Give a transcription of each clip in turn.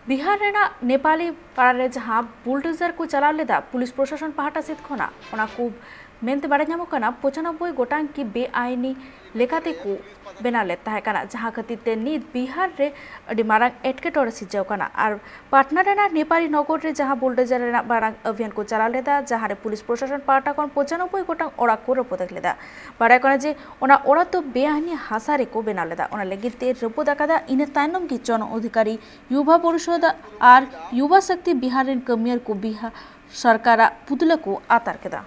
बिहार रेना नेपाली पाड़ा जहां बुलडोजर को चलाव लेदा पुलिस प्रशासन पाहटा सेद खोना ओना को मेनते बाड़ा ᱧᱟᱢᱚᱜ ᱠᱟᱱᱟ 95 गोटांग की बेआईनी लेकाते को बेना लेता है कना जहां खातिर ते नीत बिहार रे अडी मारंग एटकेटोरे सिजाव कना और पाटना रेना नेपाली नगर रे जहां बुलडोजर रेना बारंग अभियान को चलाव लेदा जहां रे पुलिस प्रशासन पाहटा कोन 95 गोटांग ओड़ा को रपोदक लेदा बाड़ा कना जे ओना ओड़ा तो बेआईनी हासा रे को बेना लेदा ओना लगित ते रपोदकादा इने तायनम की जन अधिकारी युवा परिषद और युवा शक्ति बिहार रेन कमियर को बिहार सरकार पुतला को आतार केदा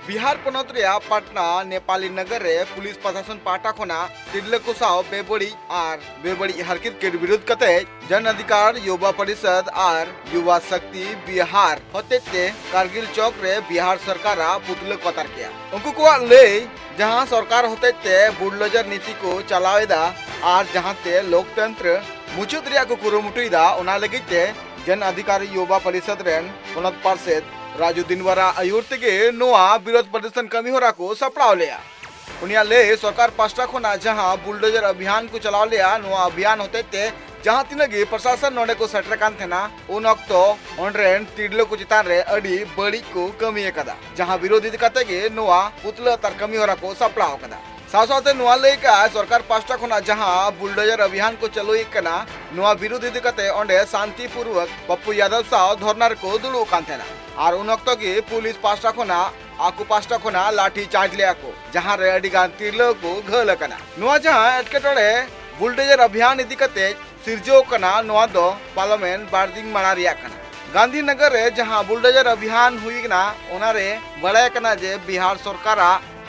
बिहार पनत पटना नेपाली नगर रे पुलिस प्रशासन पाटा खोना तिरले को साव बेबड़ी हरकत के विरोध कते जन अधिकार युवा परिषद और युवा शक्ति बिहार होते कारगिल चौक रे बिहार सरकार पुतले कतार किया उनको को ले जहां सरकार होते बुलडोजर नीति को चलावेदा और जहां ते लोकतंत्र मुचुत रिया को कुरुमुटुइदा ओना लगिते जन अधिकार युवा परिषद रेन पनत पार्षद राजू दिनवरा आयुर तेगे नोआ विरोध प्रदर्शन कमी हो को सपड़ाव लिया उनिया ले सरकार पास्टा खोना जहां बुलडोजर अभियान को चलाव लिया नोआ अभियान होते ते जहां तिनगी प्रशासन नोडे को सेटर कान थेना उन अक्तो ओनरेन तिडलो को चितान रे अडी बड़ी को कमी कदा जहां विरोधी कते गे नोआ पुतला तार कमी हो को सपड़ाव कदा साथ नोआ लेका सरकार पास्टा खोना जहां बुलडोजर अभियान को चलोई कना नोआ विरोधी दिकते ओंडे शांतिपूर्वक पप्पू यादव साव धरनार को दुड़ू कान थेना और उन अक्तो की पुलिस पास्टा खोना आकु पास्टा खोना लाठी चार्ज लिया को जहां रे अडी गान तिरलो को घल कना नोआ जहां एटकेटोड़े बुलडोजर अभियान इदिकते सिरजो कना नोआ दो पार्लियामेंट बारदिंग माना रिया कना गांधीनगर रे जहां बुलडोजर अभियान हुई ना ओना रे बड़ाय कना जे बिहार सरकार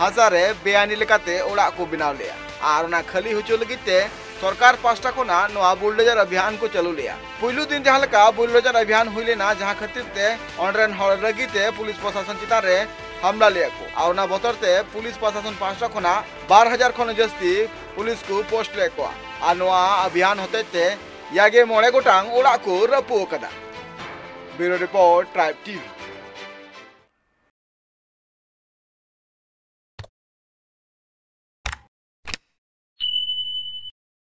हजारे बेआईनी लेकाते ओड़ा को बनाव लिया और ओना खाली हुचो लगिते सरकार पास्टा खोना नोआ बुलडोजर अभियान को चलू लिया पुलु दिन जहां लका बुलडोजर अभियान हुई लेना जहां खातिर ते ऑनरेन हर रगिते पुलिस प्रशासन चिता रे हमला लिया को और ना बतरते पुलिस प्रशासन पास्टा खोना 12,000 खन जस्ती पुलिस को पोस्ट ले को आ नोआ अभियान होते ते यागे मोड़े गोटांग ओड़ा को रपो कदा ब्यूरो रिपोर्ट ट्राइब टीवी।